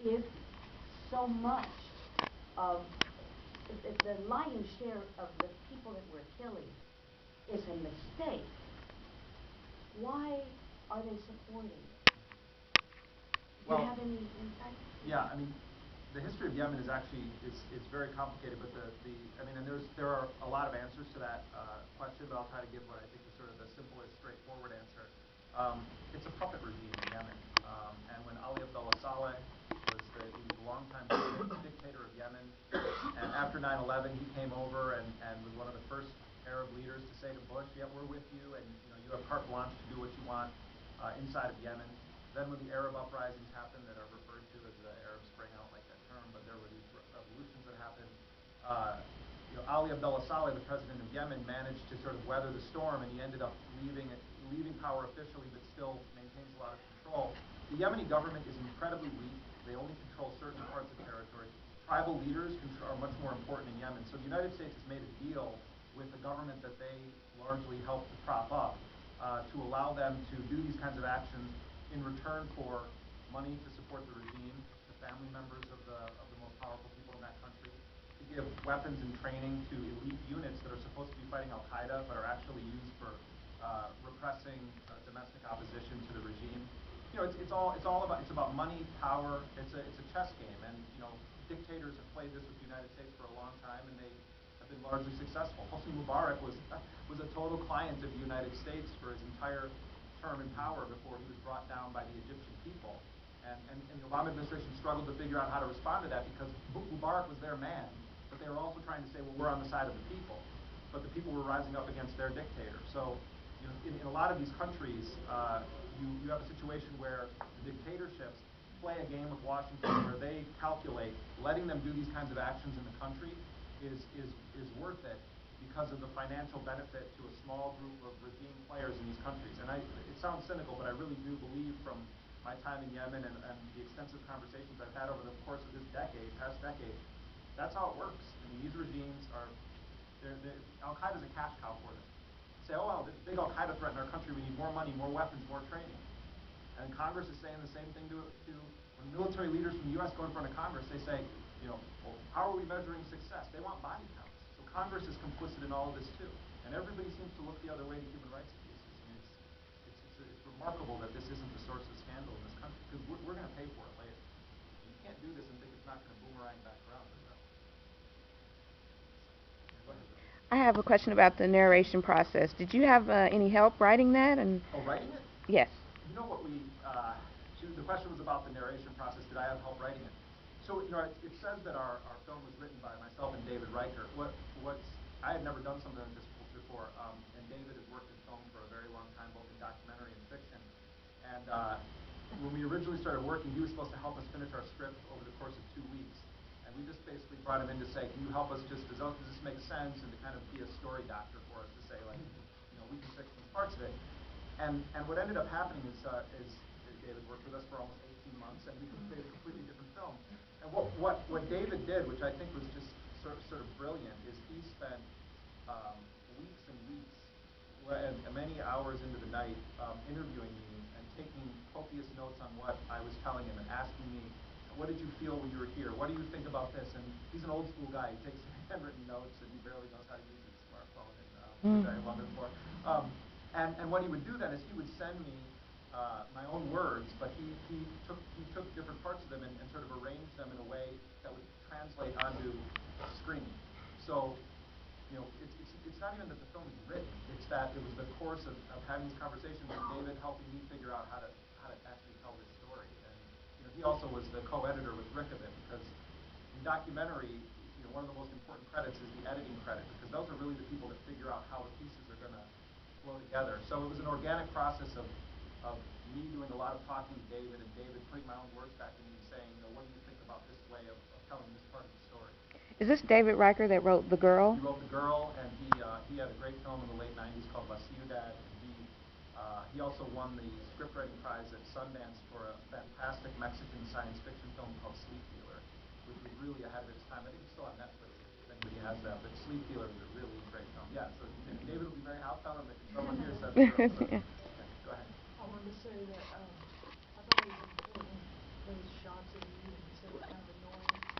give so much of the lion's share of the people that we're killing is a mistake, why are they supporting it? Do you have any insight? Yeah, I mean, the history of Yemen is actually it's very complicated, but and there are a lot of answers to that question, but I'll try to give what I think is sort of the simplest, straightforward answer. It's a puppet regime in Yemen, and when Ali Abdullah Saleh was the longtime dictator of Yemen, and after 9/11 he came over and was one of the first Arab leaders to say to Bush, "Yeah, we're with you, and you have carte blanche to do what you want inside of Yemen." Then when the Arab uprisings happened that are referred to as the Arab Spring, I don't like that term, but there were these revolutions that happened. Ali Abdullah Saleh, the president of Yemen, managed to sort of weather the storm, and he ended up leaving power officially, but still maintains a lot of control. The Yemeni government is incredibly weak. They only control certain parts of territory. Tribal leaders are much more important in Yemen. So the United States has made a deal with the government that they largely helped to prop up to allow them to do these kinds of actions in return for money to support the regime, the family members of the most powerful people in that country, to give weapons and training to elite units that are supposed to be fighting Al-Qaeda but are actually used for repressing domestic opposition to the regime. It's about money, power. It's a chess game, and dictators have played this with the United States for a long time, and they have been largely successful. Hosni Mubarak was a total client of the United States for his entire term in power before he was brought down by the Egyptian people. And the Obama administration struggled to figure out how to respond to that because Mubarak was their man, but they were also trying to say, well, we're on the side of the people. But the people were rising up against their dictator. So in a lot of these countries, you have a situation where the dictatorships play a game with Washington where they calculate letting them do these kinds of actions in the country is worth it because of the financial benefit to a small group of regime players in these countries. And it sounds cynical, but I really do believe from my time in Yemen and the extensive conversations I've had over the course of this past decade, that's how it works. I mean, these regimes Al-Qaeda is a cash cow for them. Say, oh, well, this big Al-Qaeda threat in our country, we need more money, more weapons, more training. And Congress is saying the same thing to when military leaders from the U.S. go in front of Congress, they say, well, how are we measuring success? They want body counts. So Congress is complicit in all of this too. And everybody seems to look the other way to human rights abuses. I mean, it's remarkable that this isn't the source of scandal in this country because we're going to pay for it later. You can't do this and think it's not going to boomerang back around. Go ahead. I have a question about the narration process. Did you have any help writing that? Writing it? Yes. You know what the question was about the narration process. Did I have help writing it? So, it says that our film was written by myself and David Riker. I had never done something like this before, and David has worked in film for a very long time, both in documentary and fiction. And when we originally started working, he was supposed to help us finish our script over the course of 2 weeks. And we just basically brought him in to say, can you help us does this make sense? And to kind of be a story doctor for us to say, like, we can fix these parts of it. And what ended up happening is David worked with us for almost 18 months, and we made a completely different film. And what David did, which I think was just sort of brilliant, is he spent weeks and weeks, and many hours into the night, interviewing me and taking copious notes on what I was telling him and asking me, what did you feel when you were here? What do you think about this? And he's an old school guy. He takes handwritten notes, and he barely knows how to use his smartphone, which I love him for. And what he would do then is he would send me my own words, but he took different parts of them and sort of arranged them in a way that would translate onto screen. So, it's not even that the film is written; it's that it was the course of having these conversations with David helping me figure out how to actually tell this story. And he also was the co-editor with Rick of it because in documentary, one of the most important credits is the editing credit because those are really the people that figure out how the pieces are going to flow together. So it was an organic process of me doing a lot of talking to David and David putting my own words back to me and saying, what do you think about this way of telling this part of the story? Is this David Riker that wrote The Girl? He wrote The Girl, and he had a great film in the late 90s called La Ciudad, and he also won the scriptwriting prize at Sundance for a fantastic Mexican science fiction film called Sleep Dealer, which was really ahead of its time. I think it's still on Netflix if anybody has that, but Sleep Dealer was a really great film. Yeah, so David will be very happy. I'll tell him that someone here said The Girl. So, yeah, go ahead. I wanted to say that I thought it was important, those shots of you